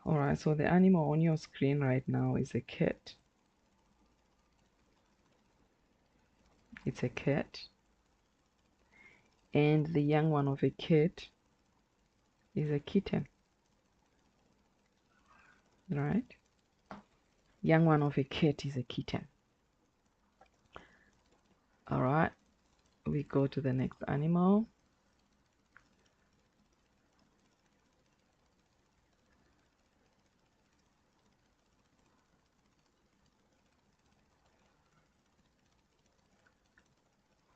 All right, so the animal on your screen right now is a cat. It's a cat. And the young one of a cat is a kitten. Right? Young one of a cat is a kitten. All right, we go to the next animal.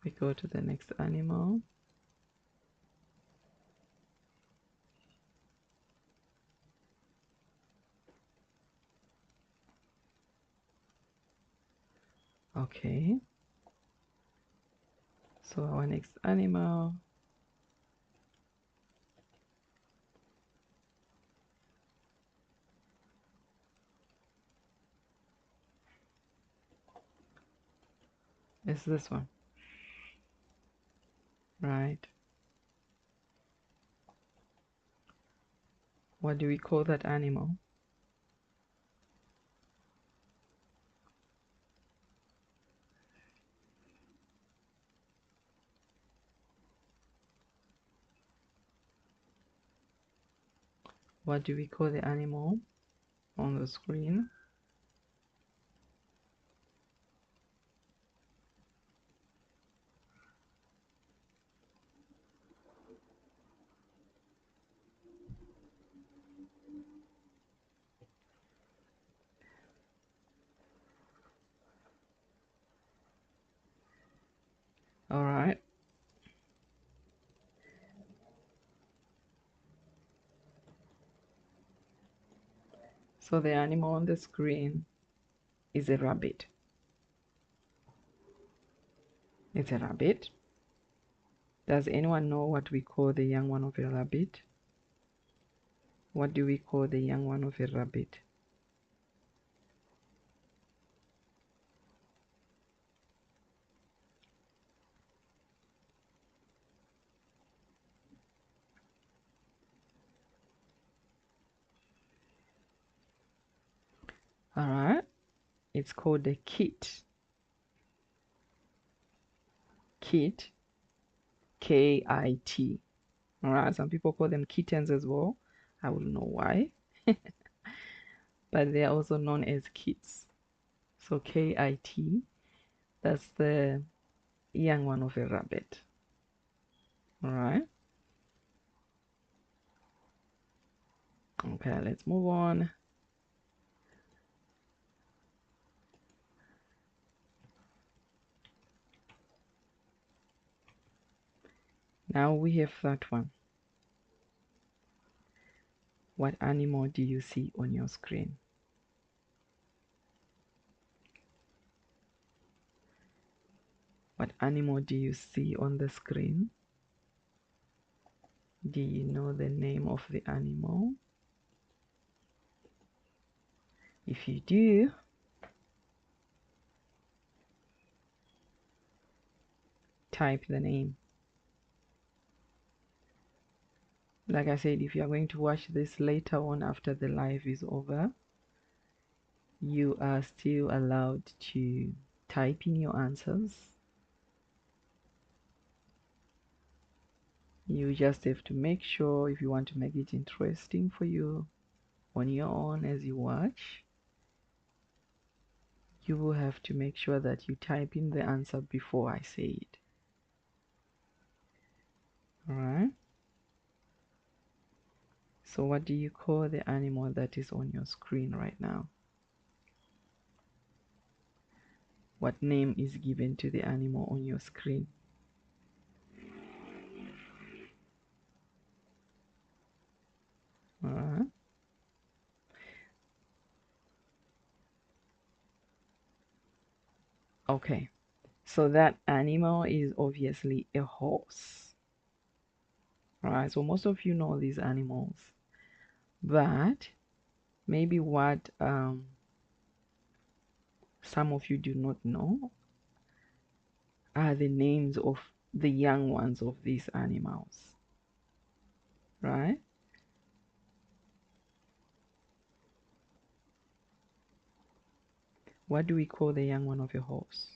We go to the next animal. Okay. So our next animal is this one. Right. What do we call that animal? What do we call the animal on the screen? All right. So the animal on the screen is a rabbit. It's a rabbit. Does anyone know what we call the young one of a rabbit? What do we call the young one of a rabbit? All right. It's called a kit. Kit. K-I-T. All right. Some people call them kittens as well. I wouldn't know why. But they are also known as kits. So K-I-T. That's the young one of a rabbit. All right. Okay, let's move on. Now we have that one. What animal do you see on your screen? What animal do you see on the screen? Do you know the name of the animal? If you do, type the name. Like I said, if you are going to watch this later on after the live is over, you are still allowed to type in your answers. You just have to make sure, if you want to make it interesting for you on your own as you watch, you will have to make sure that you type in the answer before I say it. Alright? So what do you call the animal that is on your screen right now? What name is given to the animal on your screen? Alright? Okay. So that animal is obviously a horse. Alright, so most of you know these animals. But maybe what some of you do not know are the names of the young ones of these animals. Right? What do we call the young one of a horse?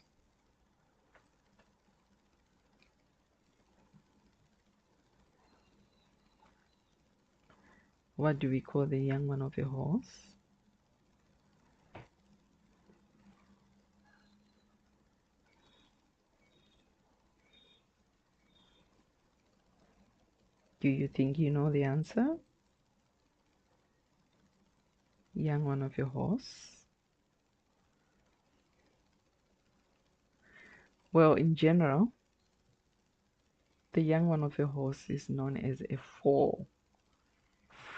What do we call the young one of a horse? Do you think you know the answer? Young one of a horse? Well, in general, the young one of a horse is known as a foal.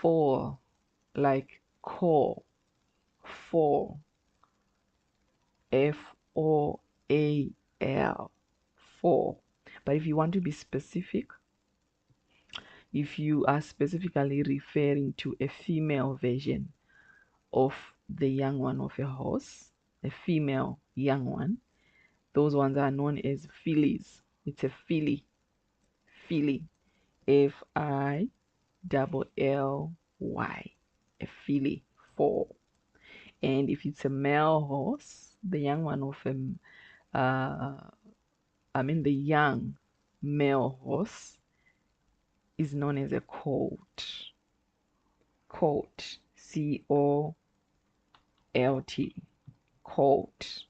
Foal, like call, foal. Foal, foal. But if you want to be specific, if you are specifically referring to a female version of the young one of a horse, a female young one, those ones are known as fillies. It's a filly. Filly. Filly. A filly. Foal. And if it's a male horse, the young one of the young male horse is known as a colt. Colt. Colt. Colt.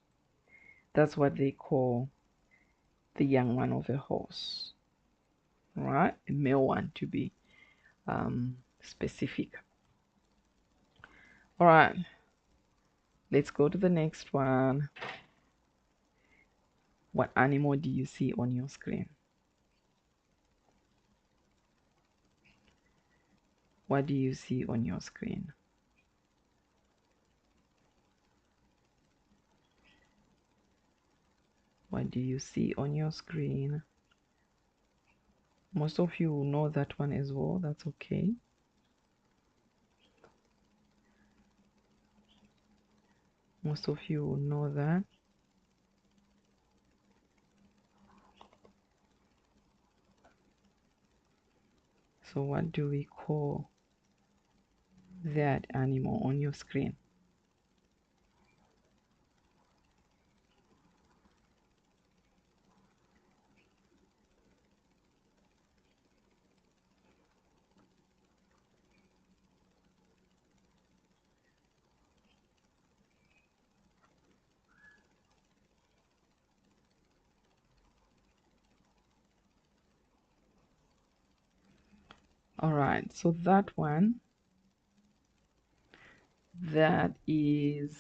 That's what they call the young one of a horse. Right? A male one to be specific. All right. Let's go to the next one. What animal do you see on your screen? What do you see on your screen? What do you see on your screen? Most of you will know that one as well. That's okay. Most of you will know that. So what do we call that animal on your screen? All right, so that one, that is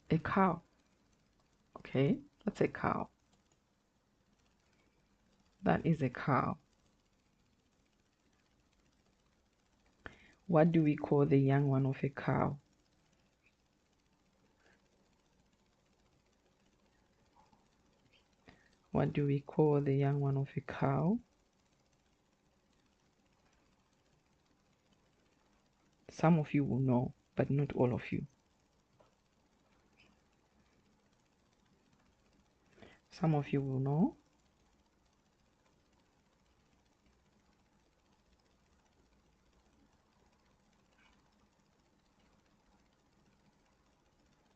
a cow. Okay, that's a cow. That is a cow. What do we call the young one of a cow? What do we call the young one of a cow? Some of you will know, but not all of you. Some of you will know.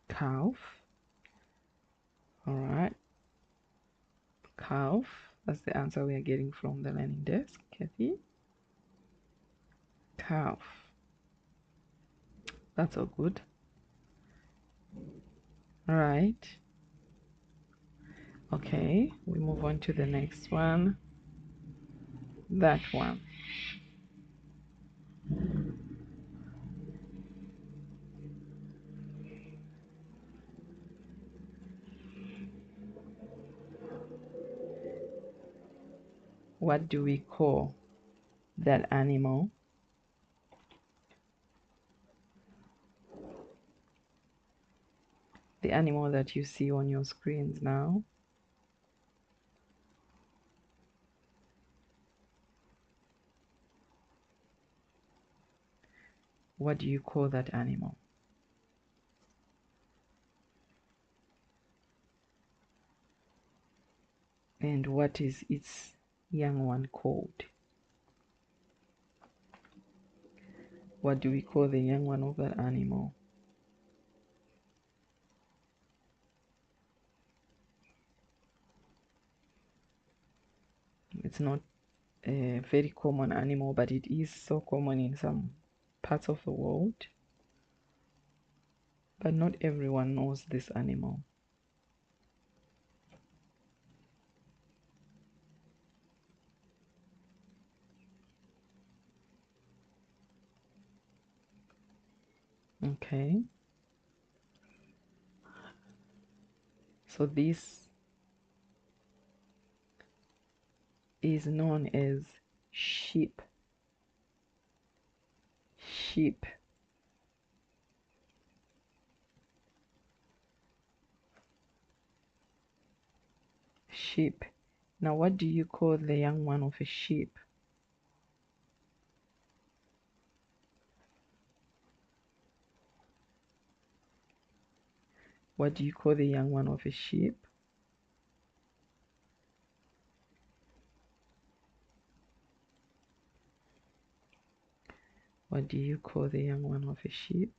Calf. All right. Calf. That's the answer we are getting from the learning desk, Kathy. Calf. That's all good. All right. Okay, we move on to the next one. That one. What do we call that animal? The animal that you see on your screens now. What do you call that animal? And what is its young one called? What do we call the young one of that animal? It's not a very common animal, but it is so common in some parts of the world. But not everyone knows this animal. Okay. So this is known as sheep. Sheep. Sheep. Now, what do you call the young one of a sheep? What do you call the young one of a sheep? What do you call the young one of a sheep?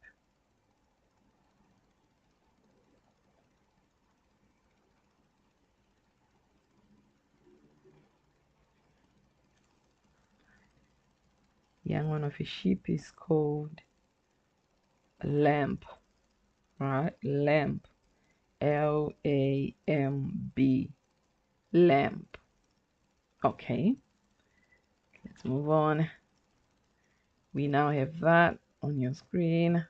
Young one of a sheep is called lamb. Right? Lamb. Lamb. Lamb. Okay. Let's move on. We now have that on your screen.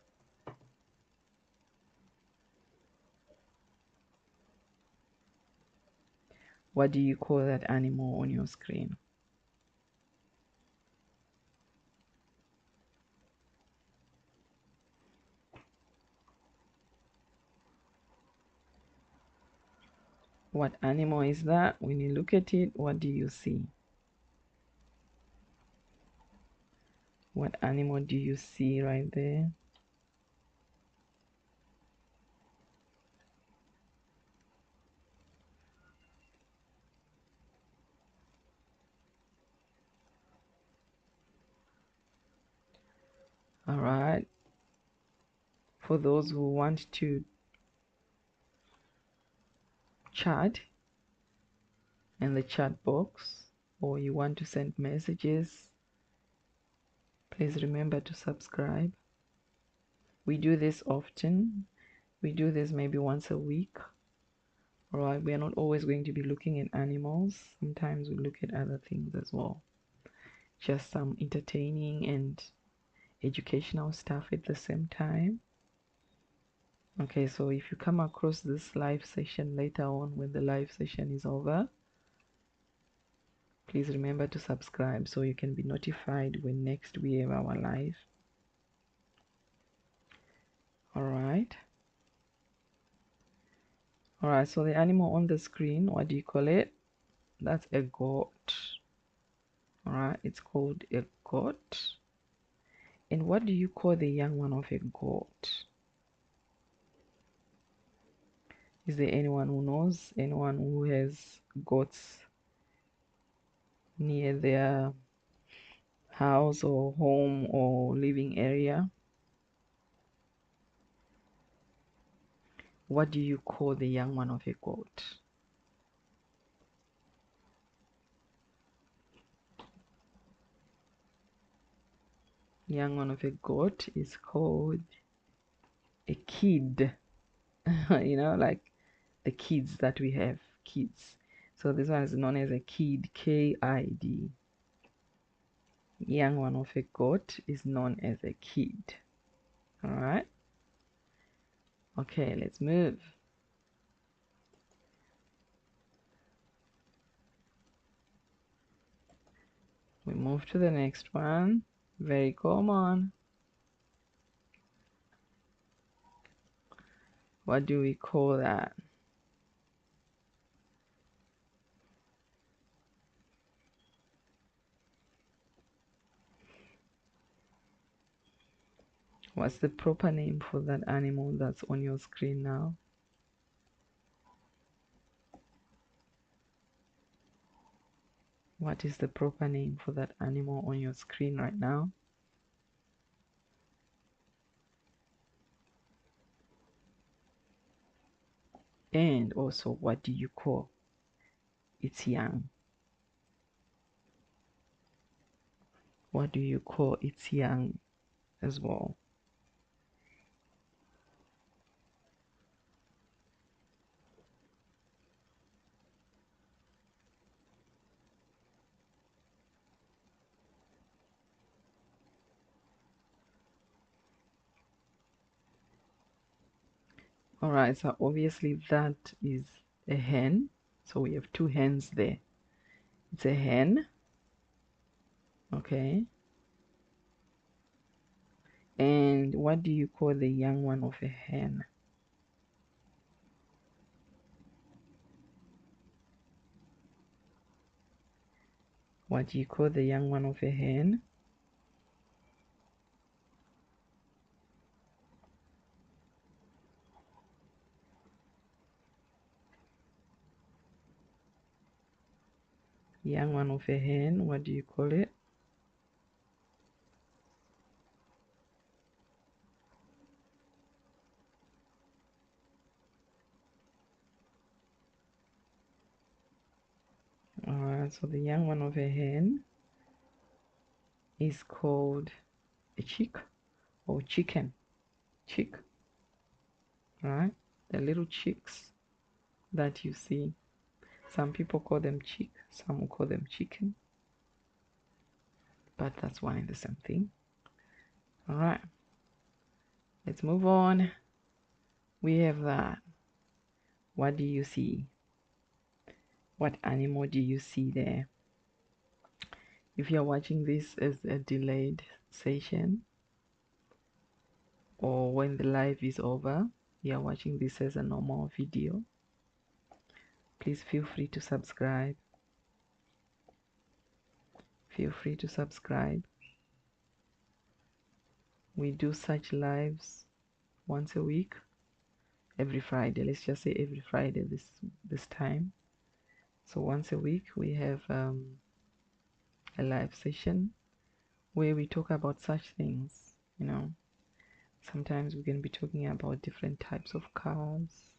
What do you call that animal on your screen? What animal is that? When you look at it, what do you see? What animal do you see right there? All right. For those who want to chat in the chat box, or you want to send messages, please remember to subscribe. We do this often. We do this maybe once a week. All right. We are not always going to be looking at animals. Sometimes we look at other things as well. Just some entertaining and educational stuff at the same time. Okay, so if you come across this live session later on when the live session is over, please remember to subscribe so you can be notified when next we have our live. All right. All right, so the animal on the screen, what do you call it? That's a goat. All right, it's called a goat. And what do you call the young one of a goat? Is there anyone who knows? Anyone who has goats near their house or home or living area? What do you call the young one of a goat? Young one of a goat is called a kid. You know, like the kids that we have, kids. So this one is known as a kid, K-I-D. Young one of a goat is known as a kid. All right. Okay, let's move. We move to the next one. Very common. What do we call that? What's the proper name for that animal that's on your screen now? What is the proper name for that animal on your screen right now? And also, what do you call its young? What do you call its young as well? All right, so obviously that is a hen. So we have two hens there. It's a hen. Okay. And what do you call the young one of a hen? What do you call the young one of a hen? Young one of a hen, what do you call it? Alright, so the young one of a hen is called a chick or chicken. Chick, right? The little chicks that you see. Some people call them chick, some will call them chicken. But that's one and the same thing. Alright, let's move on. We have that. What do you see? What animal do you see there? If you're watching this as a delayed session, or when the live is over, you're watching this as a normal video, please feel free to subscribe. Feel free to subscribe. We do such lives once a week, every Friday. Let's just say every Friday this time. So once a week we have a live session where we talk about such things, you know. Sometimes we can be talking about different types of cars.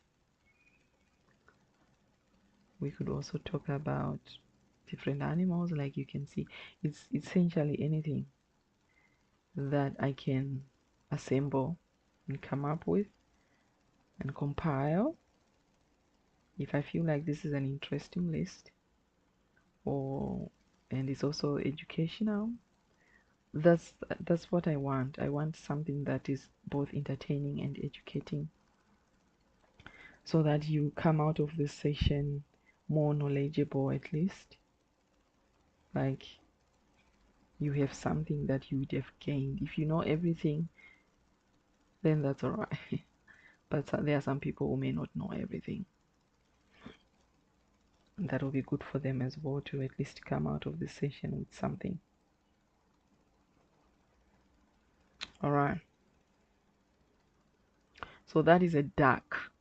We could also talk about different animals. Like you can see, it's essentially anything that I can assemble and come up with and compile if I feel like this is an interesting list, or and it's also educational. That's what I want. I want something that is both entertaining and educating, so that you come out of this session more knowledgeable, at least. Like you have something that you would have gained. If you know everything, then that's all right. But there are some people who may not know everything. That will be good for them as well, to at least come out of this session with something. All right. So that is a duck.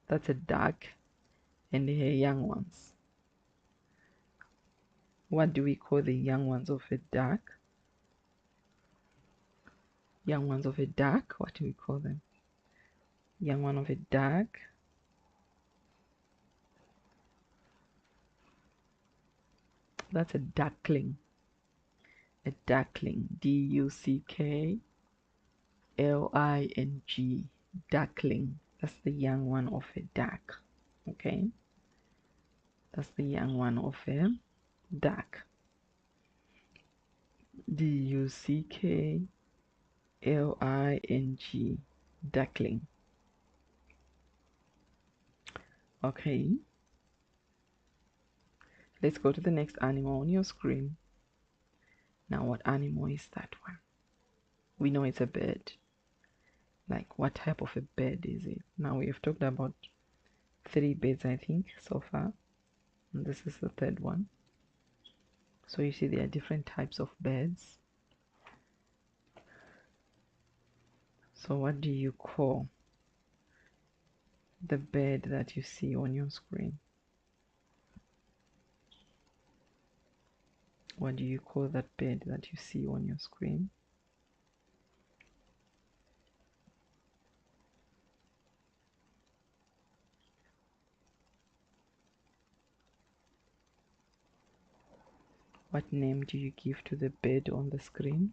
That's a duck and her young ones. What do we call the young ones of a duck? Young ones of a duck, what do we call them? Young one of a duck. That's a duckling. A duckling. D-U-C-K-L-I-N-G. Duckling. That's the young one of a duck. Okay? That's the young one of a duck. D-U-C-K-L-I-N-G. Duckling. Okay. Let's go to the next animal on your screen. Now, what animal is that one? We know it's a bird. Like, what type of a bird is it? Now, we have talked about 3 birds, I think, so far. And this is the third one. So you see there are different types of birds. So what do you call the bird that you see on your screen? What do you call that bird that you see on your screen? What name do you give to the bird on the screen?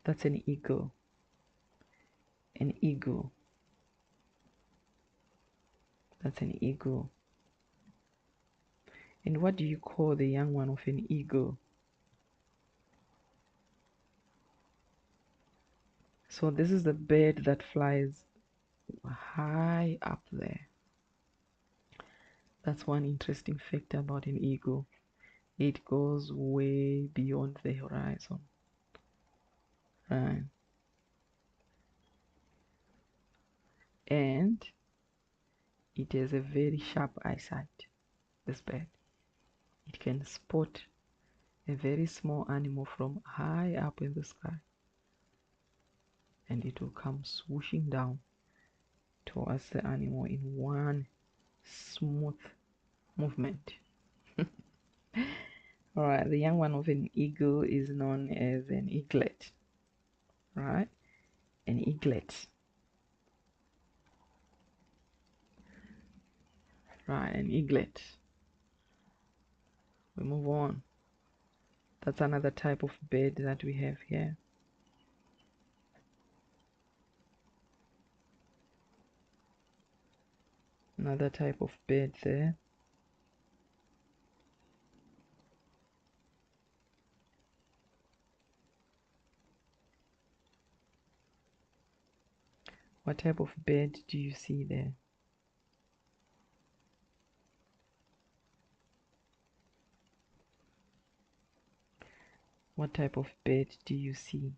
That's an eagle. An eagle. That's an eagle. And what do you call the young one of an eagle? So this is the bird that flies high up there. That's one interesting fact about an eagle. It goes way beyond the horizon. Right. And it has a very sharp eyesight, this bird. It can spot a very small animal from high up in the sky, and it will come swooshing down towards the animal in one smooth movement. Alright, the young one of an eagle is known as an eaglet. Right? An eaglet. Right, an eaglet. We move on. That's another type of bird that we have here. Another type of bird there. What type of bird do you see there? What type of bird do you see?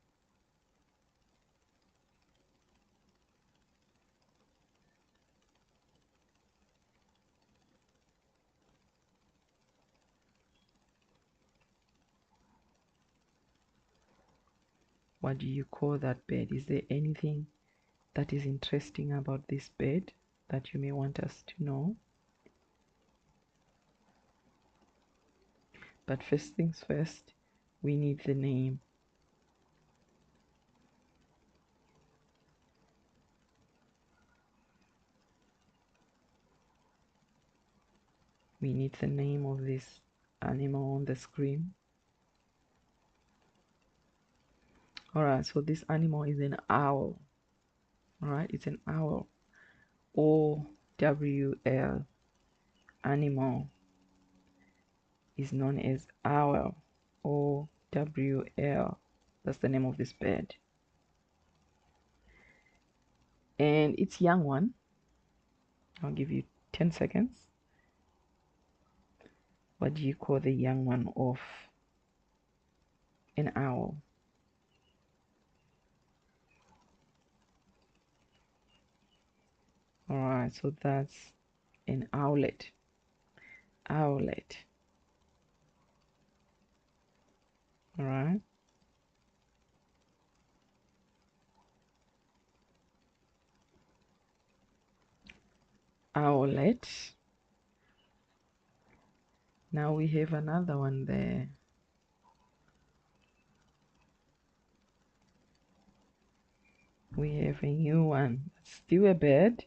What do you call that bird? Is there anything that is interesting about this bird that you may want us to know? But first things first, we need the name. We need the name of this animal on the screen. Alright, so this animal is an owl. Alright, it's an owl. O-W-L. Animal is known as owl. O-W-L. That's the name of this bird. And its young one, I'll give you 10 seconds. What do you call the young one of an owl? Alright, so that's an owlet. Owlet. Alright. Owlet. Now we have another one there. We have a new one. It's still a bird.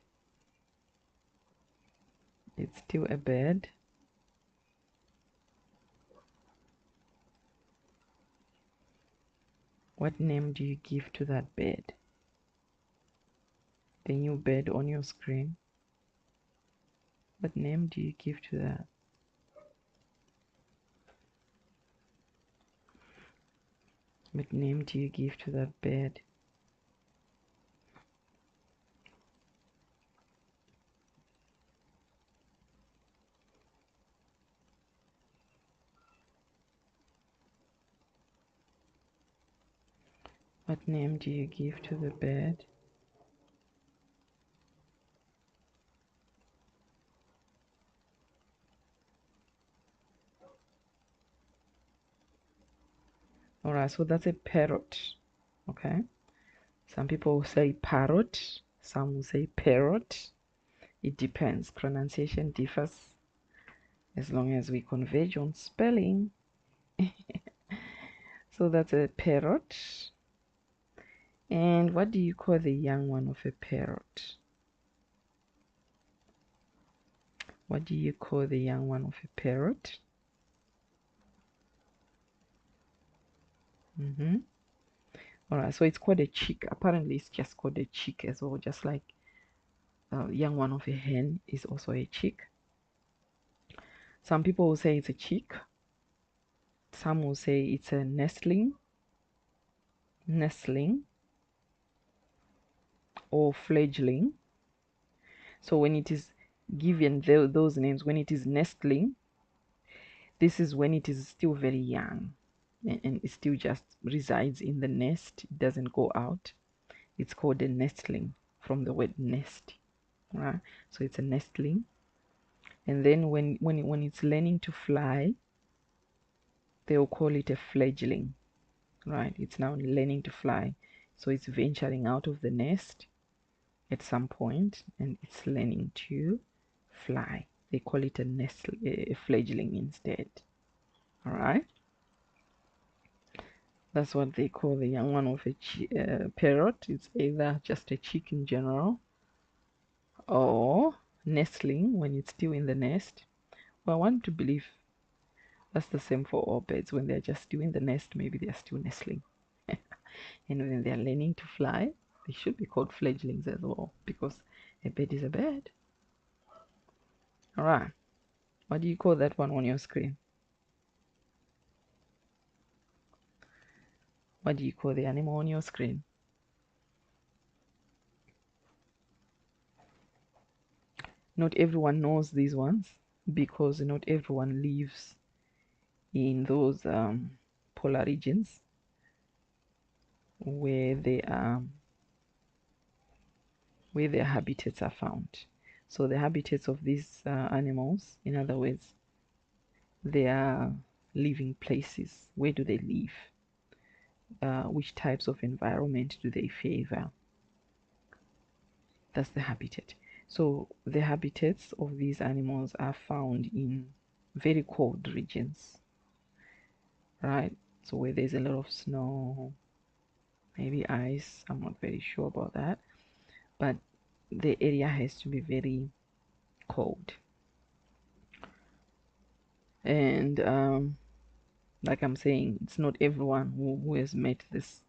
It's still a bird. What name do you give to that bird? The new bird on your screen. What name do you give to that? What name do you give to that bird? What name do you give to the bird? Alright, so that's a parrot. Okay. Some people will say parrot, some will say parrot. It depends. Pronunciation differs as long as we converge on spelling. So that's a parrot. And what do you call the young one of a parrot? What do you call the young one of a parrot? All right, so it's called a chick. Apparently, it's just called a chick as well, just like young one of a hen is also a chick. Some people will say it's a chick. Some will say it's a nestling, or fledgling. So when it is given those names, when it is nestling, this is when it is still very young and it still just resides in the nest. It doesn't go out. It's called a nestling from the word nest, right? So it's a nestling. And then when it's learning to fly, they'll call it a fledgling, right? It's now learning to fly. So it's venturing out of the nest at some point and it's learning to fly. They call it a fledgling instead. All right. That's what they call the young one of a parrot. It's either just a chick in general or nestling when it's still in the nest. Well, I want to believe that's the same for all birds. When they're just still in the nest, maybe they're still nestling. And when they're learning to fly, they should be called fledglings as well, because a bird is a bird. All right. What do you call that one on your screen? What do you call the animal on your screen? Not everyone knows these ones because not everyone lives in those polar regions where their habitats are found. So the habitats of these animals, in other words, their living places, where do they live? Which types of environment do they favor? That's the habitat. So the habitats of these animals are found in very cold regions, right? So where there's a lot of snow, maybe ice, I'm not very sure about that, but the area has to be very cold. And like I'm saying, it's not everyone who has met this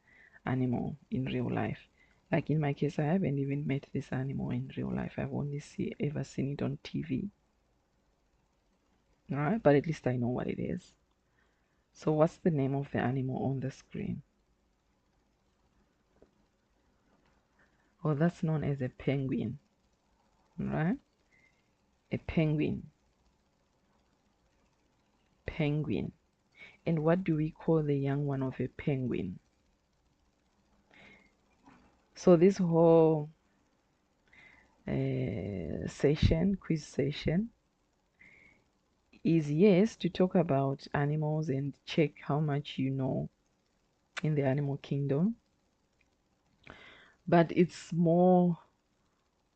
animal in real life. Like in my case, I haven't even met this animal in real life. I've only ever seen it on TV. All right, but at least I know what it is. So what's the name of the animal on the screen? Oh, that's known as a penguin, right? A penguin. Penguin. And what do we call the young one of a penguin? So this whole quiz session, is yes to talk about animals and check how much you know in the animal kingdom, but it's more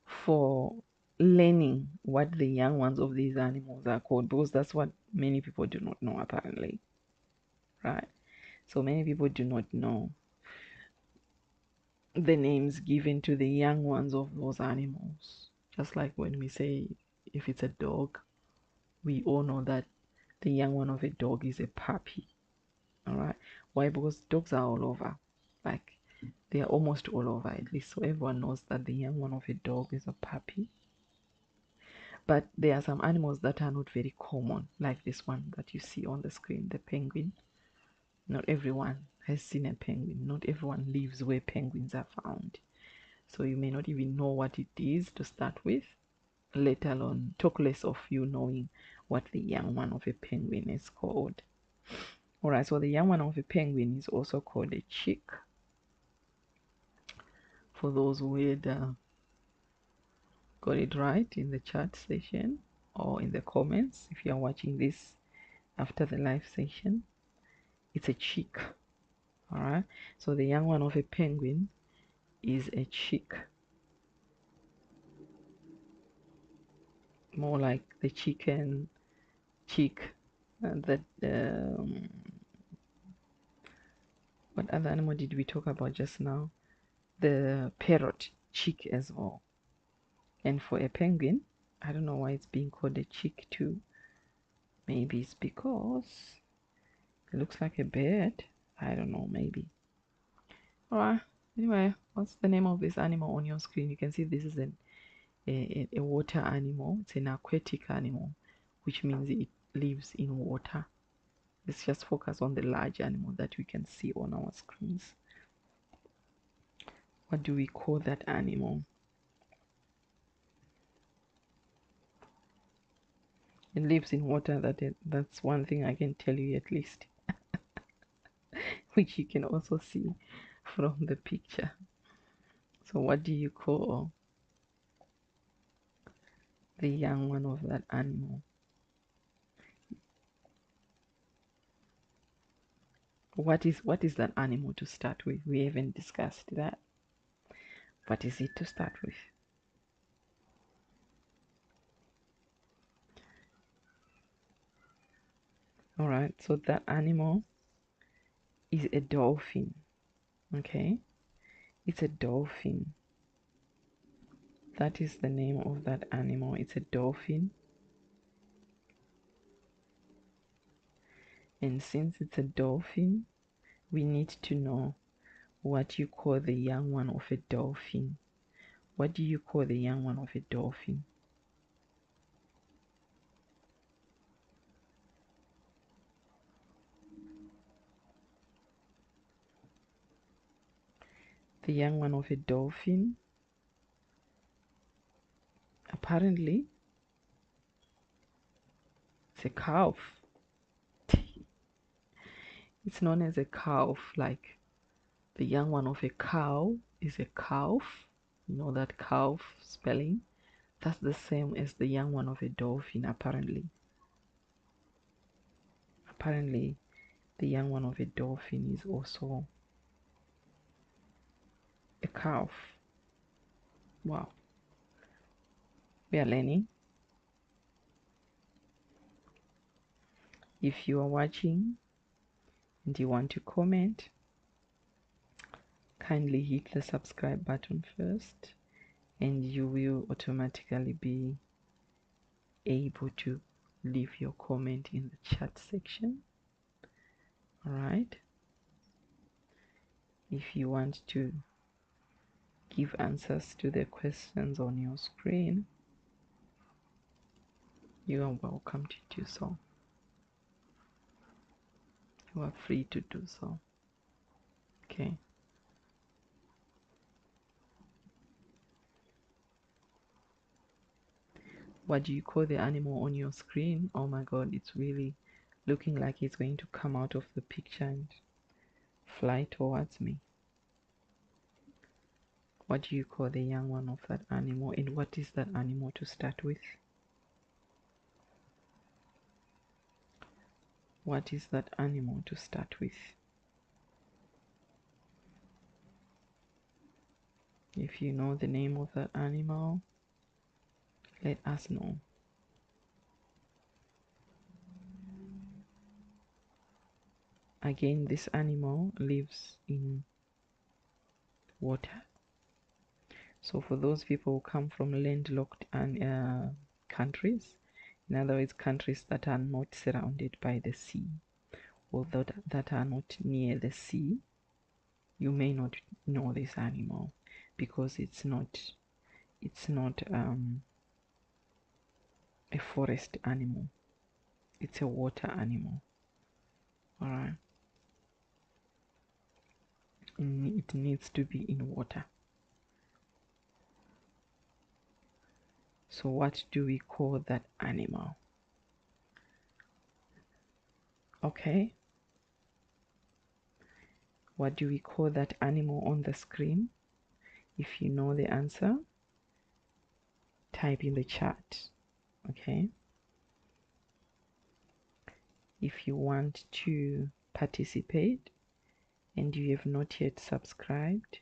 for learning what the young ones of these animals are called, because that's what many people do not know apparently, right? So many people do not know the names given to the young ones of those animals. Just like when we say if it's a dog, we all know that the young one of a dog is a puppy. All right. Why? Because dogs are all over. Like they are almost all over, at least so everyone knows that the young one of a dog is a puppy. But there are some animals that are not very common, like this one that you see on the screen, the penguin. Not everyone has seen a penguin. Not everyone lives where penguins are found. So you may not even know what it is to start with, let alone talk less of you knowing what the young one of a penguin is called. Alright, so the young one of a penguin is also called a chick. For those who had got it right in the chat session or in the comments, if you are watching this after the live session, it's a chick. Alright, so the young one of a penguin is a chick. More like the chicken, chick, that what other animal did we talk about just now? The parrot, chick as well. And for a penguin, I don't know why it's being called a chick too. Maybe it's because it looks like a bird. I don't know, maybe. Alright, anyway, what's the name of this animal on your screen? You can see this is a water animal. It's an aquatic animal, which means it lives in water. Let's just focus on the large animal that we can see on our screens. What do we call that animal? It lives in water. That's one thing I can tell you at least, which you can also see from the picture. So what do you call the young one of that animal? What is that animal to start with? We haven't discussed that. What is it to start with? All right, so that animal is a dolphin. Okay, it's a dolphin. That is the name of that animal. It's a dolphin. And since it's a dolphin, we need to know what you call the young one of a dolphin. What do you call the young one of a dolphin? The young one of a dolphin, apparently, it's a calf. It's known as a calf, like the young one of a cow is a calf. You know that calf spelling? That's the same as the young one of a dolphin, apparently. Apparently, the young one of a dolphin is also a calf. Wow. We are learning. If you are watching and you want to comment, kindly hit the subscribe button first, and you will automatically be able to leave your comment in the chat section. All right. If you want to give answers to the questions on your screen, you are welcome to do so. You are free to do so. Okay. What do you call the animal on your screen? Oh my god, it's really looking like it's going to come out of the picture and fly towards me. What do you call the young one of that animal, and what is that animal to start with? What is that animal to start with? If you know the name of that animal, let us know. Again, this animal lives in water. So for those people who come from landlocked countries, in other words, countries that are not surrounded by the sea, or that are not near the sea, you may not know this animal because it's not a forest animal. It's a water animal. All right. It needs to be in water. So what do we call that animal? Okay. What do we call that animal on the screen? If you know the answer, type in the chat. Okay. If you want to participate and you have not yet subscribed,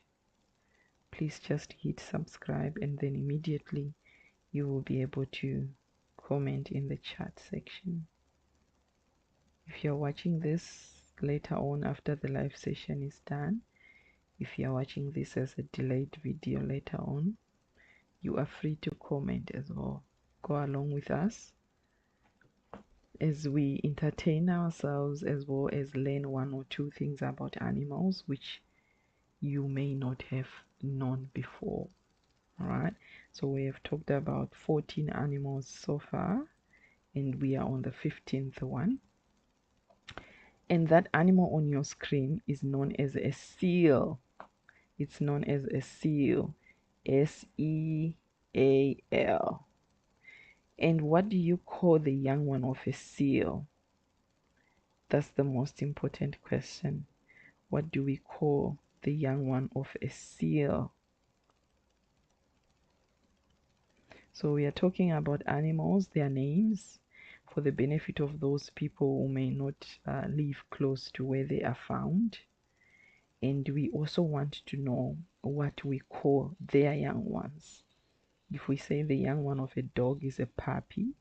please just hit subscribe, and then immediately you will be able to comment in the chat section. If you're watching this later on after the live session is done, if you're watching this as a delayed video later on, you are free to comment as well. go along with us as we entertain ourselves, as well as learn one or two things about animals which you may not have known before. All right, so we have talked about 14 animals so far, and we are on the 15th one. And that animal on your screen is known as a seal. It's known as a seal. S-E-A-L. And what do you call the young one of a seal? That's the most important question. What do we call the young one of a seal? So we are talking about animals, their names, for the benefit of those people who may not live close to where they are found. And we also want to know what we call their young ones. If we say the young one of a dog is a puppy,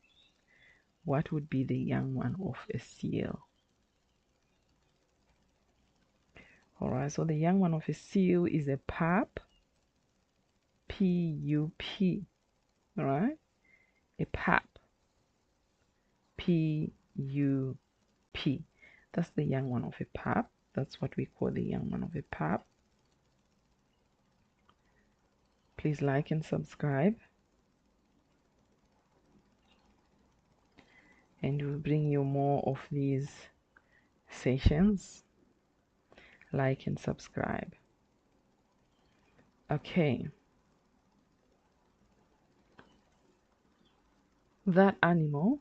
what would be the young one of a seal? Alright, so the young one of a seal is a pup, P-U-P, alright? A pup, P-U-P. That's the young one of a pup. That's what we call the young one of a pup. Please like and subscribe. And we'll bring you more of these sessions. Like and subscribe. Okay. That animal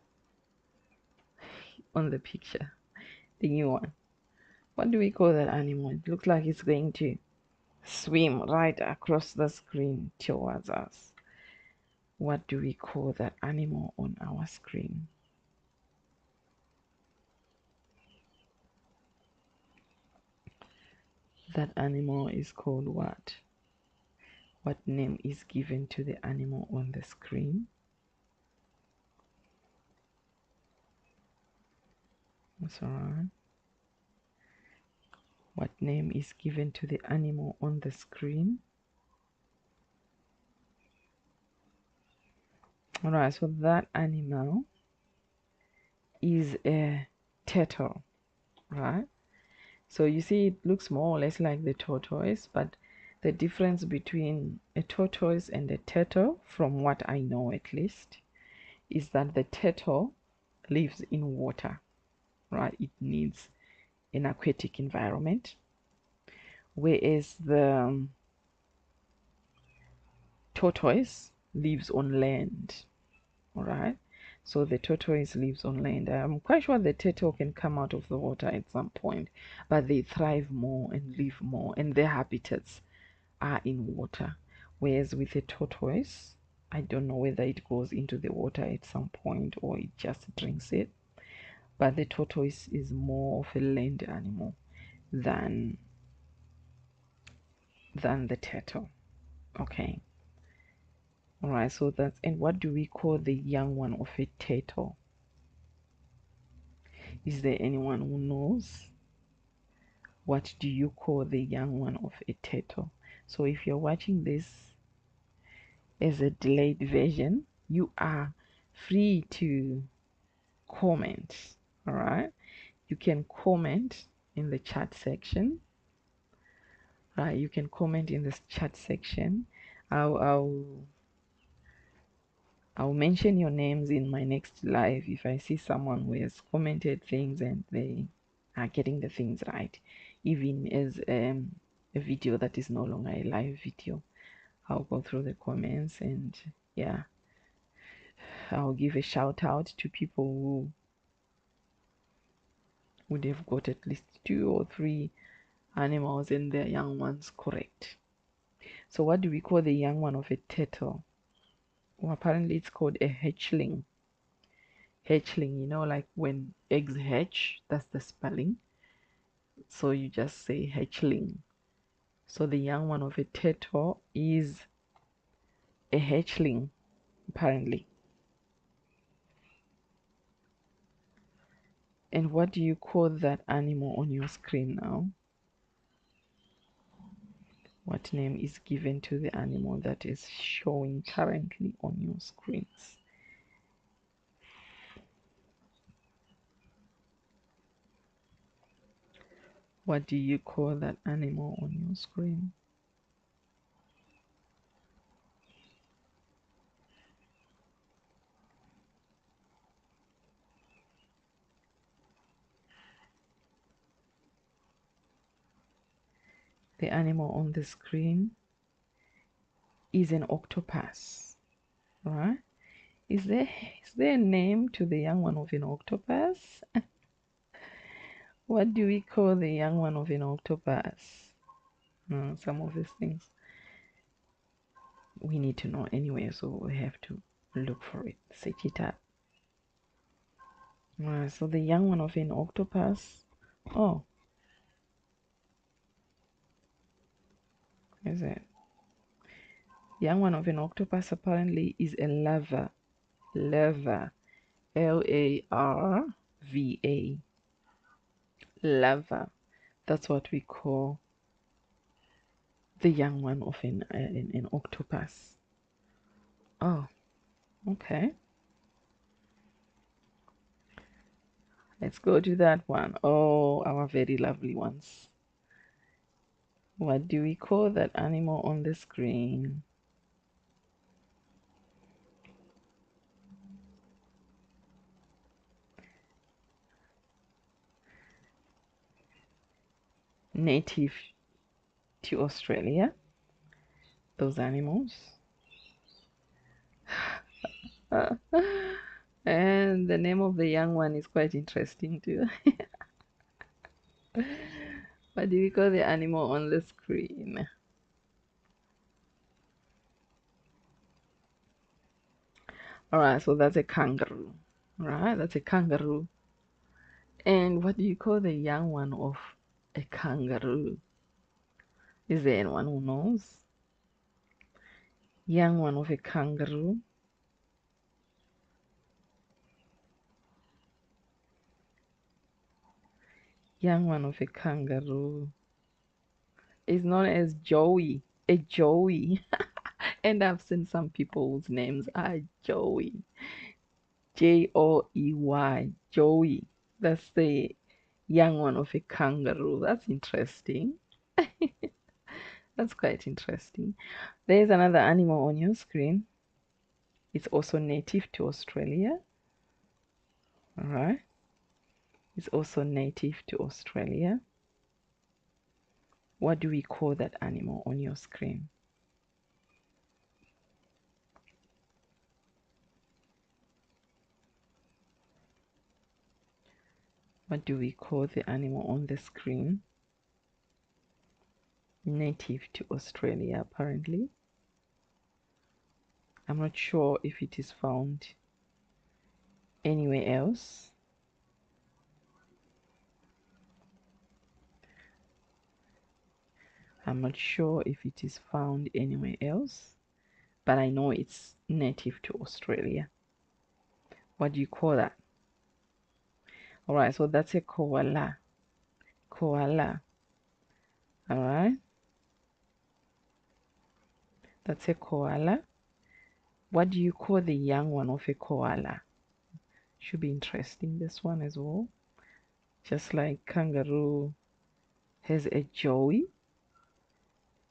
on the picture, the new one. What do we call that animal? It looks like it's going to swim right across the screen towards us. What do we call that animal on our screen? That animal is called what? What name is given to the animal on the screen? That's alright. What name is given to the animal on the screen? Alright, so that animal is a turtle, right? So you see it looks more or less like the tortoise, but the difference between a tortoise and a turtle, from what I know at least, is that the turtle lives in water, right? It needs an aquatic environment, whereas the tortoise lives on land. All right, so the tortoise lives on land. I'm quite sure the turtle can come out of the water at some point, but they thrive more and live more, and their habitats are in water. Whereas with the tortoise, I don't know whether it goes into the water at some point or it just drinks it, but the tortoise is more of a land animal than the turtle. Okay. All right, so that's, and what do we call the young one of a turtle? Is there anyone who knows? What do you call the young one of a turtle? So if you're watching this as a delayed version, you are free to comment. All right, you can comment in the chat section. Right, you can comment in the chat section. I'll mention your names in my next live if I see someone who has commented things and they are getting the things right, even as a video that is no longer a live video. I'll go through the comments and yeah, I'll give a shout out to people who would have got at least 2 or 3 animals and their young ones correct. So what do we call the young one of a turtle? Well, apparently it's called a hatchling. Hatchling, you know, like when eggs hatch, that's the spelling. So you just say hatchling. So the young one of a turtle is a hatchling, apparently. And what do you call that animal on your screen now? What name is given to the animal that is showing currently on your screens? What do you call that animal on your screen? The animal on the screen is an octopus, right? Is there a name to the young one of an octopus? What do we call the young one of an octopus? Some of these things we need to know anyway, so we have to look for it, search it up. So the young one of an octopus, oh, is it? Young one of an octopus apparently is a larva, larva, Larva, larva. That's what we call the young one of an octopus. Oh, okay. Let's go to that one. Oh, our very lovely ones. What do we call that animal on the screen? Native to Australia, those animals. And the name of the young one is quite interesting too. What do we call the animal on the screen? Alright, so that's a kangaroo. Alright, that's a kangaroo. And what do you call the young one of a kangaroo? Is there anyone who knows? Young one of a kangaroo. Young one of a kangaroo is known as Joey. A Joey. And I've seen some people whose names are Joey. Joey. Joey. That's the young one of a kangaroo. That's interesting. That's quite interesting. There's another animal on your screen. It's also native to Australia. All right. It's also native to Australia. What do we call that animal on your screen? What do we call the animal on the screen? Native to Australia, apparently. I'm not sure if it is found anywhere else. I'm not sure if it is found anywhere else, but I know it's native to Australia. What do you call that? All right, so that's a koala. Koala. All right, that's a koala. What do you call the young one of a koala? Should be interesting, this one as well. Just like kangaroo has a joey.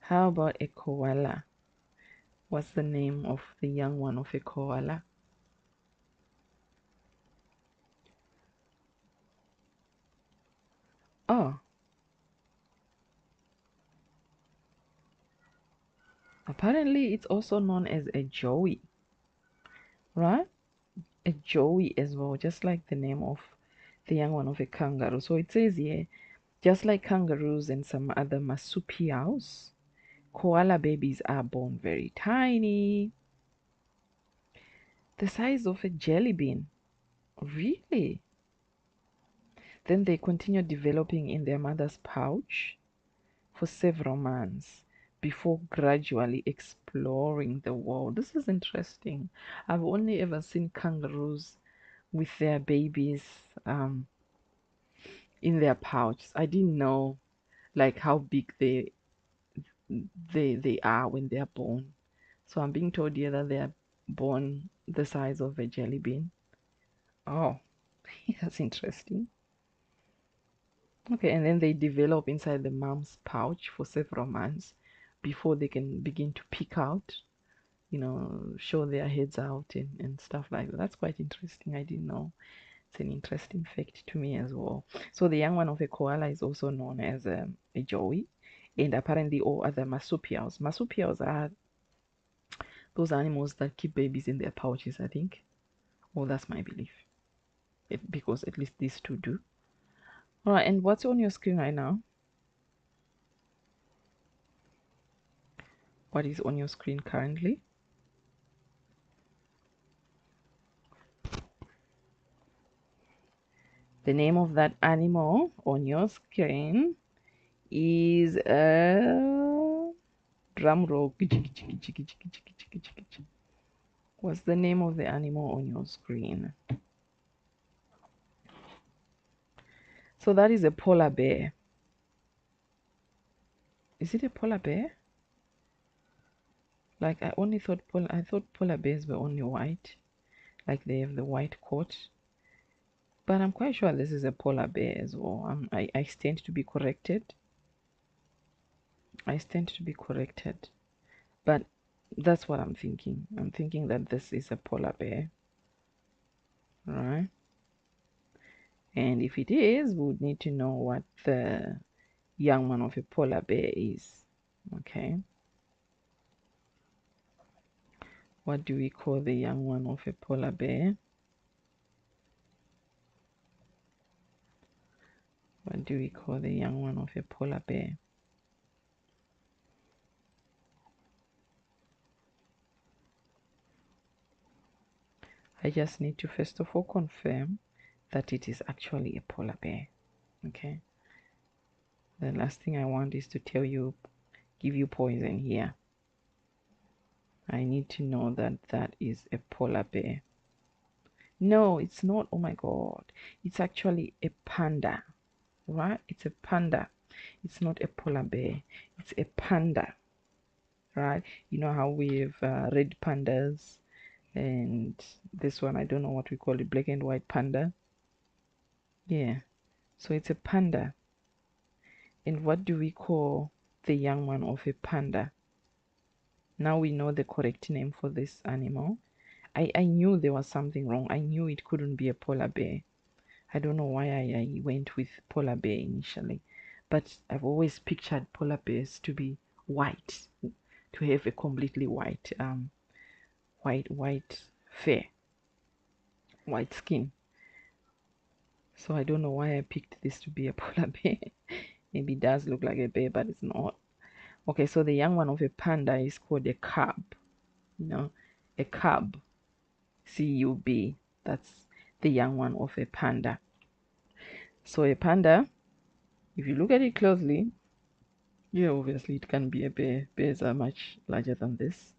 How about a koala? What's the name of the young one of a koala? Oh, apparently it's also known as a joey, right? A joey as well, just like the name of the young one of a kangaroo. So it says here, just like kangaroos and some other marsupials, koala babies are born very tiny, the size of a jelly bean. Really? Then they continue developing in their mother's pouch for several months before gradually exploring the world. This is interesting. I've only ever seen kangaroos with their babies in their pouch. I didn't know like how big they are when they are born. So I'm being told here that they are born the size of a jelly bean. Oh, that's interesting. Okay, and then they develop inside the mom's pouch for several months before they can begin to peek out, show their heads out and stuff like that. That's quite interesting. I didn't know. It's an interesting fact to me as well. So the young one of a koala is also known as a joey, and apparently all other marsupials. Marsupials are those animals that keep babies in their pouches, I think. Well, that's my belief. Because at least these two do. All right, and what's on your screen right now? What is on your screen currently? The name of that animal on your screen is a drum roll. What's the name of the animal on your screen? So that is a polar bear. Is it a polar bear? Like I thought polar bears were only white, like they have the white coat. But I'm quite sure this is a polar bear as well. I stand to be corrected. I stand to be corrected. But that's what I'm thinking. I'm thinking that this is a polar bear. Right? And if it is, we would need to know what the young one of a polar bear is. Okay. What do we call the young one of a polar bear? What do we call the young one of a polar bear? I just need to first of all confirm that it is actually a polar bear. Okay. The last thing I want is to give you poison here. I need to know that that is a polar bear. No, it's not. Oh my God. It's actually a panda, right? It's a panda. It's not a polar bear. It's a panda, right? You know how we have red pandas and this one, I don't know what we call it, black and white panda. Yeah. So it's a panda. And what do we call the young one of a panda? Now we know the correct name for this animal. I knew there was something wrong. I knew it couldn't be a polar bear. I don't know why I went with polar bear initially. But I've always pictured polar bears to be white, to have a completely white, white fur, white skin. So I don't know why I picked this to be a polar bear. Maybe it does look like a bear, but it's not. Okay, so the young one of a panda is called a cub. A cub. C-U-B. That's the young one of a panda. So a panda, if you look at it closely, yeah, obviously it can be a bear. Bears are much larger than this.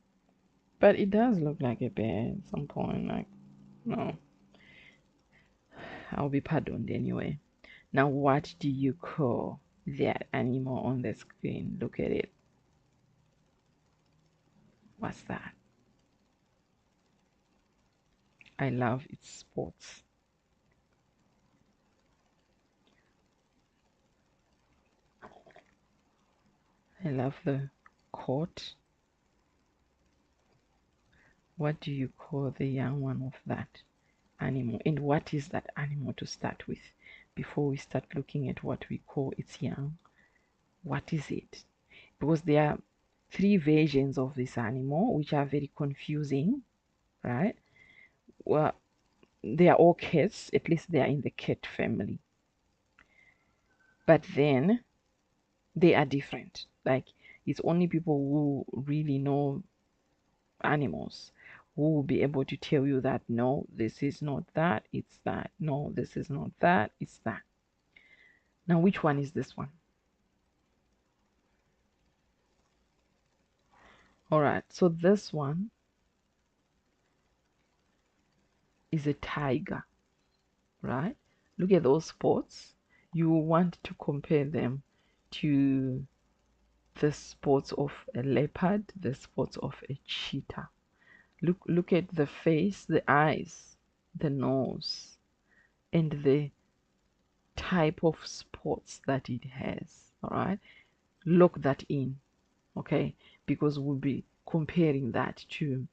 But it does look like a bear at some point. Like, no, I'll be pardoned anyway. Now, what do you call that animal on the screen? Look at it. What's that? I love its spots. I love the coat. What do you call the young one of that animal? And what is that animal to start with? Before we start looking at what we call its young, what is it? Because there are three versions of this animal which are very confusing, right? Well, they are all cats, at least they are in the cat family. But then they are different. Like, it's only people who really know animals who will be able to tell you that no, this is not that, it's that. No, this is not that, it's that. Now, which one is this one? All right, so this one is a tiger, right? Look at those spots. You want to compare them to the spots of a leopard, the spots of a cheetah. Look at the face, the eyes, the nose, and the type of spots that it has. All right, lock that in, okay, because we'll be comparing that to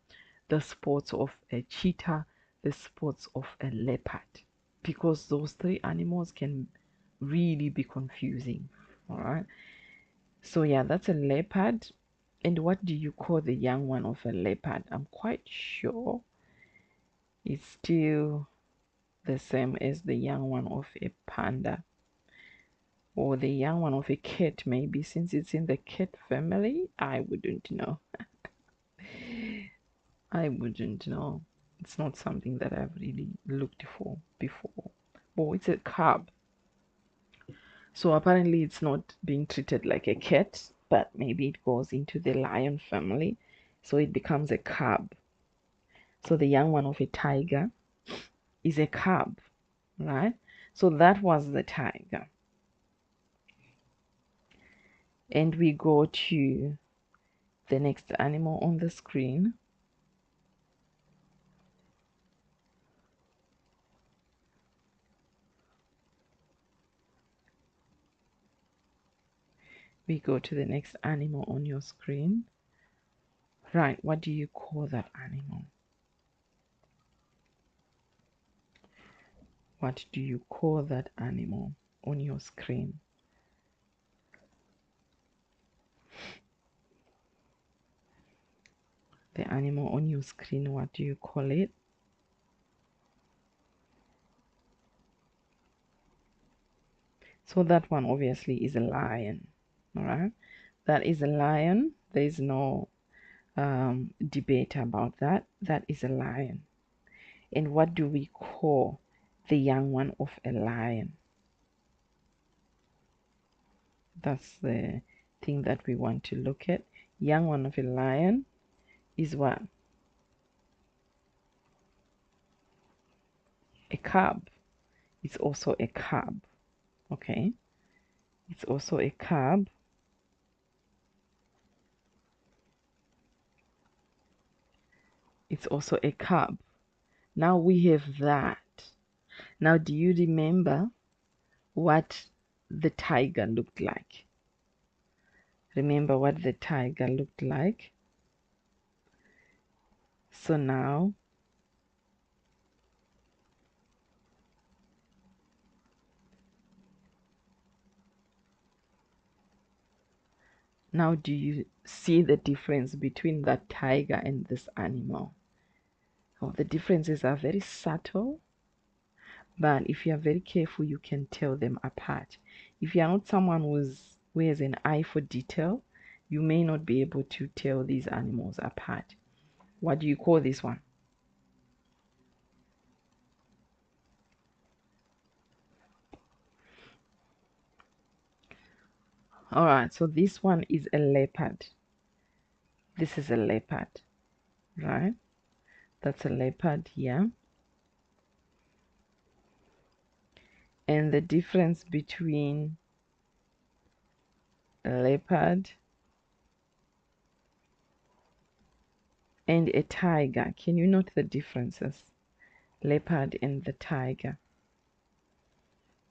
the spots of a cheetah, the spots of a leopard, because those three animals can really be confusing. All right, so yeah, that's a leopard. And what do you call the young one of a leopard? I'm quite sure it's still the same as the young one of a panda, or the young one of a cat, maybe, since it's in the cat family. I wouldn't know. I wouldn't know. It's not something that I've really looked for before. Oh, it's a cub. So apparently it's not being treated like a cat, but maybe it goes into the lion family, so it becomes a cub. So the young one of a tiger is a cub, right? So that was the tiger. And we go to the next animal on the screen. We go to the next animal on your screen. Right, what do you call that animal? What do you call that animal on your screen? The animal on your screen, what do you call it? So that one obviously is a lion, all right? That is a lion. There is no debate about that. That is a lion. And what do we call the young one of a lion? That's the thing that we want to look at. Young one of a lion is what? A cub. It's also a cub, okay? It's also a cub. It's also a cub. Now we have that. Now, do you remember what the tiger looked like? Remember what the tiger looked like? So now do you see the difference between that tiger and this animal? Oh, the differences are very subtle, but if you are very careful, you can tell them apart. If you are not someone who has an eye for detail, you may not be able to tell these animals apart. What do you call this one? All right, so this one is a leopard. This is a leopard, right? That's a leopard here. And the difference between a leopard and a tiger, can you note the differences? Leopard and the tiger.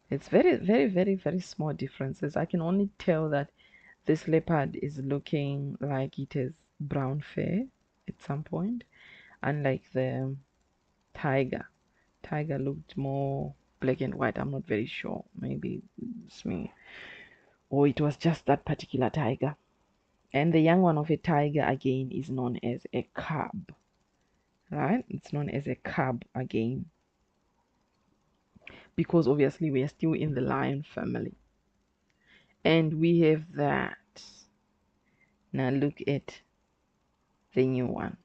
It's very, very, very, very small differences. I can only tell that this leopard is looking like it has brown fur at some point, unlike the tiger. Tiger looked more black and white. I'm not very sure. Maybe it's me. Or it was just that particular tiger. And the young one of a tiger again is known as a cub, right? It's known as a cub again, because obviously we are still in the lion family. And we have that. Now look at the new one.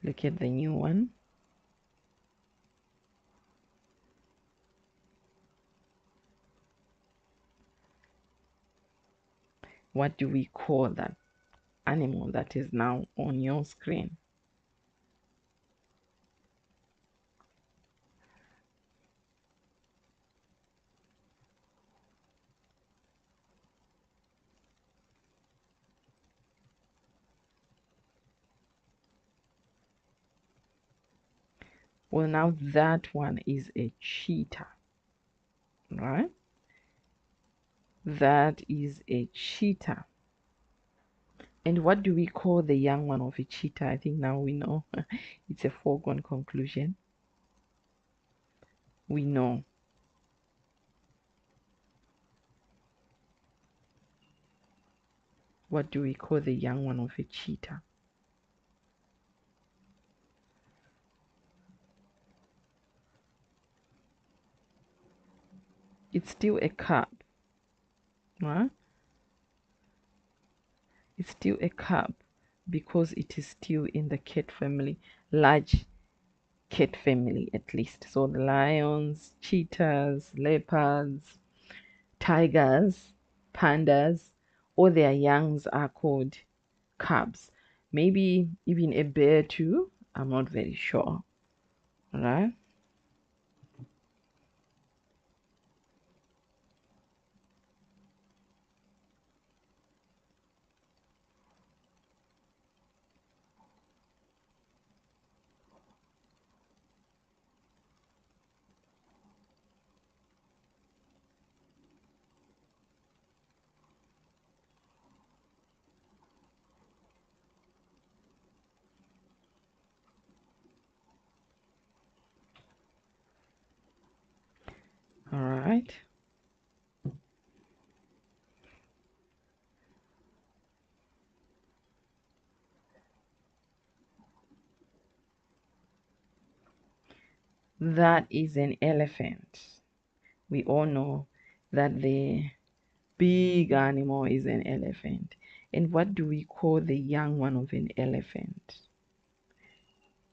Look at the new one. What do we call that animal that is now on your screen? Well, now that one is a cheetah, right? That is a cheetah. And what do we call the young one of a cheetah? I think now we know. It's a foregone conclusion. We know. What do we call the young one of a cheetah? It's still a cub, right? It's still a cub because it is still in the cat family, large cat family at least. So the lions, cheetahs, leopards, tigers, pandas, all their youngs are called cubs. Maybe even a bear too. I'm not very sure. Right? All right. That is an elephant. We all know that the big animal is an elephant. And what do we call the young one of an elephant?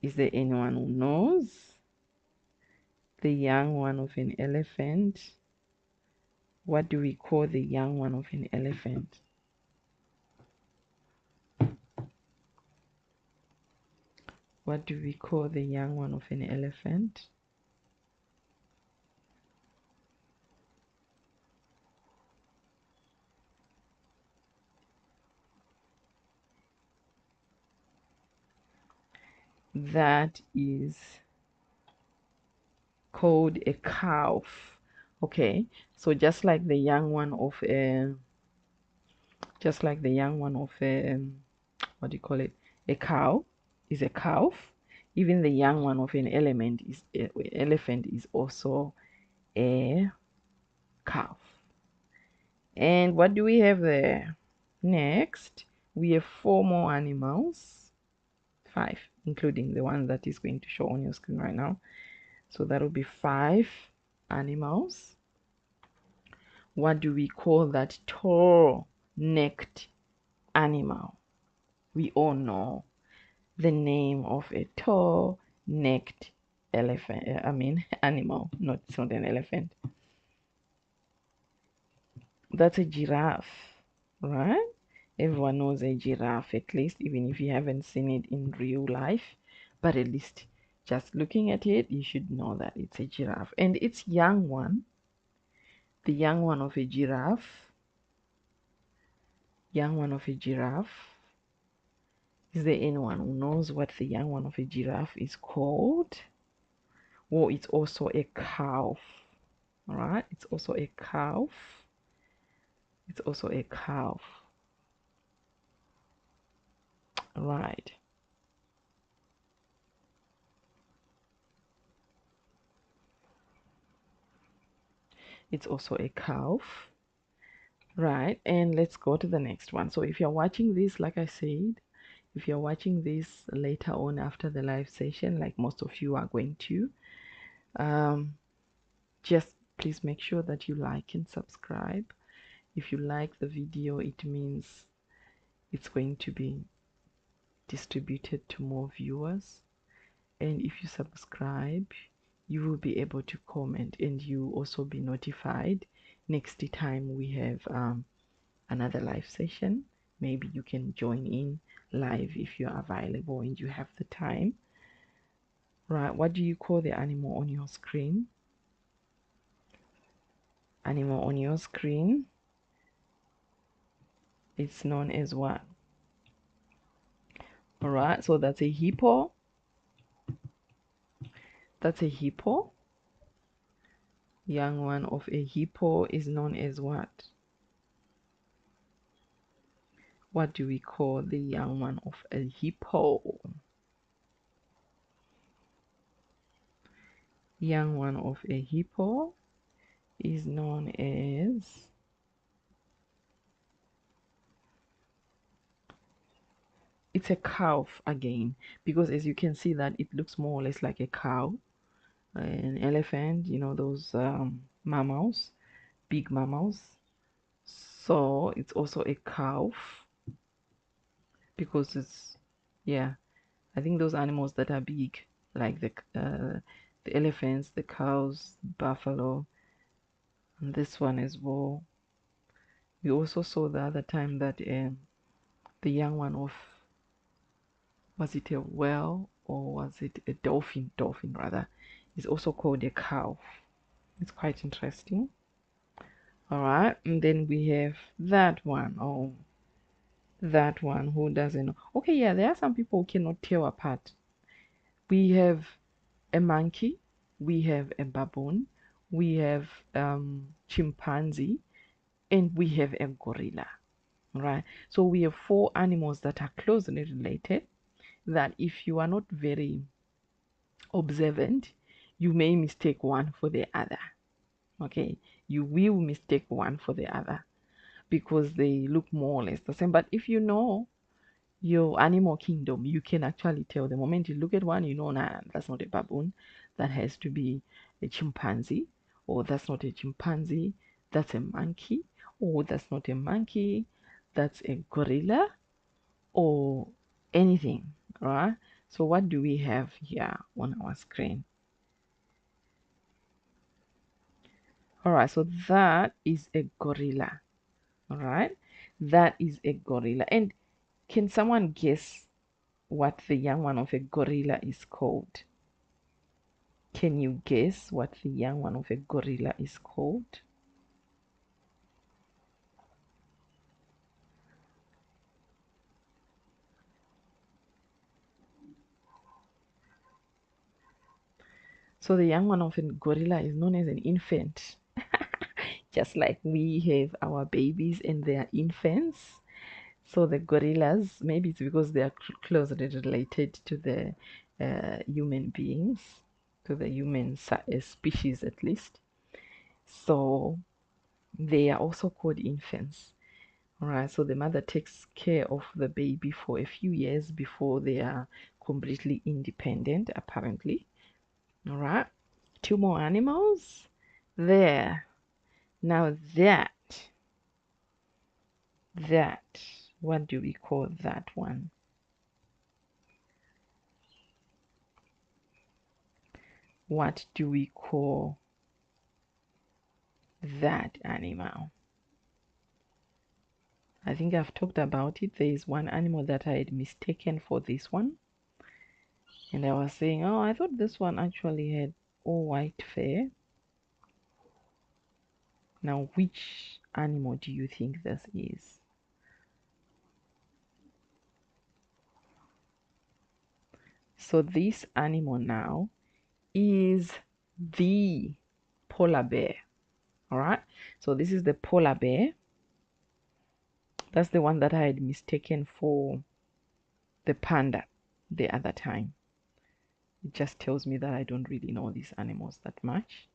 Is there anyone who knows? The young one of an elephant. What do we call the young one of an elephant? What do we call the young one of an elephant? That is called a calf. Okay, so just like the young one of a, what do you call it? A cow is a calf. Even the young one of an elephant is also a calf. And what do we have there? Next, we have 4 more animals, 5, including the one that is going to show on your screen right now. So that will be 5 animals. What do we call that tall-necked animal? We all know the name of a tall-necked elephant. Animal. It's not an elephant. That's a giraffe, right? Everyone knows a giraffe, at least, even if you haven't seen it in real life. But at least just looking at it, you should know that it's a giraffe. And its young one, the young one of a giraffe, is there anyone who knows what the young one of a giraffe is called? Well, it's also a calf. All right, it's also a calf. It's also a calf. Right. It's also a calf. Right, and let's go to the next one. So if you're watching this, like I said, if you're watching this later on after the live session, like most of you are going to, just please make sure that you like and subscribe. If you like the video, it means it's going to be distributed to more viewers. And if you subscribe, you will be able to comment, and you will also be notified next time we have another live session. Maybe you can join in live if you're available and you have the time. Right, what do you call the animal on your screen? Animal on your screen, it's known as what? All right, so that's a hippo. That's a hippo. Young one of a hippo is known as what? What do we call the young one of a hippo? Young one of a hippo is known as it's a calf again, because as you can see that it looks more or less like a cow. An elephant, you know, those mammals, big mammals. So it's also a calf because it's, yeah, I think those animals that are big, like the elephants, the cows, buffalo, and this one as well. We also saw the other time that the young one of, was it a whale or was it a dolphin? Dolphin rather, is also called a calf. It's quite interesting. All right, and then we have that one. Oh, that one, who doesn't know? Okay, yeah, there are some people who cannot tell apart. We have a monkey, we have a baboon, we have chimpanzee, and we have a gorilla. Right, so we have 4 animals that are closely related, that if you are not very observant, you may mistake one for the other. Okay, you will mistake one for the other because they look more or less the same. But if you know your animal kingdom, you can actually tell. The moment you look at one, you know, nah, that's not a baboon, that has to be a chimpanzee, or that's not a chimpanzee, that's a monkey, or that's not a monkey, that's a gorilla, or anything, right? So what do we have here on our screen? All right, so that is a gorilla. All right, that is a gorilla. And can someone guess what the young one of a gorilla is called? Can you guess what the young one of a gorilla is called? So the young one of a gorilla is known as an infant. Just like we have our babies and their infants. So the gorillas, maybe it's because they are closely related to the human beings, to the human species at least. So they are also called infants. All right, so the mother takes care of the baby for a few years before they are completely independent, apparently. All right, 2 more animals there. Now that, what do we call that one? What do we call that animal? I think I've talked about it. There is one animal that I had mistaken for this one. And I was saying, oh, I thought this one actually had all white fur. Now, which animal do you think this is? So this animal now is the polar bear. All right. So this is the polar bear. That's the one that I had mistaken for the panda the other time. It just tells me that I don't really know these animals that much.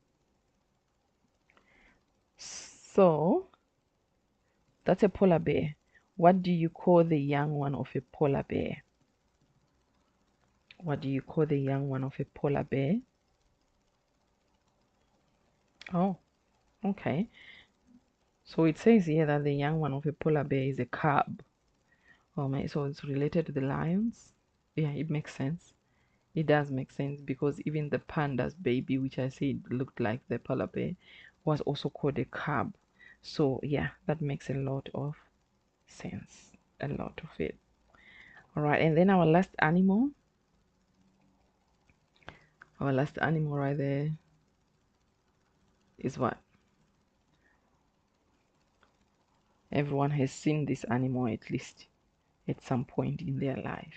So that's a polar bear. What do you call the young one of a polar bear? What do you call the young one of a polar bear? Oh, okay. So it says here that the young one of a polar bear is a cub. Oh my, so it's related to the lions? Yeah, it makes sense. It does make sense because even the panda's baby, which I said looked like the polar bear, was also called a cub. So yeah, that makes a lot of sense. A lot of it. All right, and then our last animal right there is what? Everyone has seen this animal at least at some point in their life.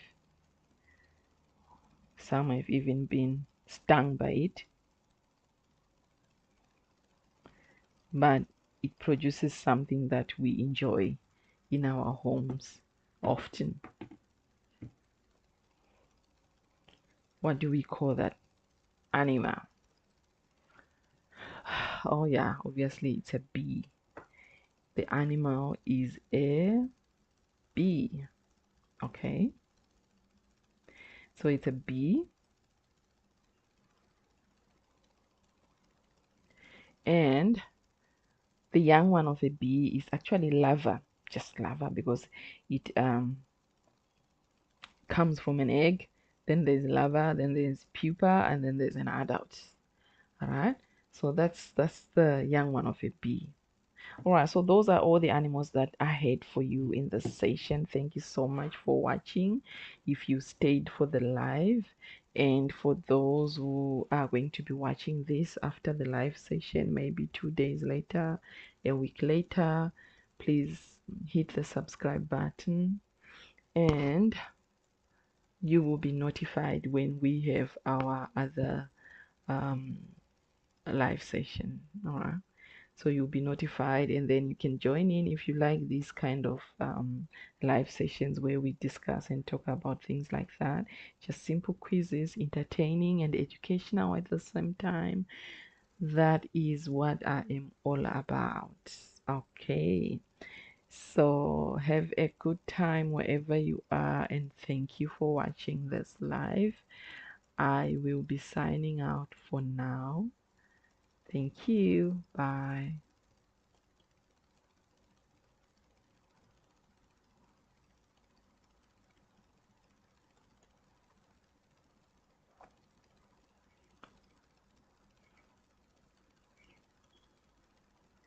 Some have even been stung by it, but it produces something that we enjoy in our homes often. What do we call that animal? Oh yeah, obviously it's a bee. The animal is a bee. Okay, so it's a bee, and the young one of a bee is actually larva, just larva, because it comes from an egg. Then there's larva, then there's pupa, and then there's an adult. All right, so that's the young one of a bee. All right, so those are all the animals that I had for you in this session. Thank you so much for watching. If you stayed for the live, and for those who are going to be watching this after the live session, maybe 2 days later, a week later, please hit the subscribe button and you will be notified when we have our other um, live session. All right, so you'll be notified, and then you can join in if you like these kind of live sessions where we discuss and talk about things like that. Just simple quizzes, entertaining and educational at the same time. That is what I am all about. Okay, so have a good time wherever you are, and thank you for watching this live. I will be signing out for now. Thank you. Bye.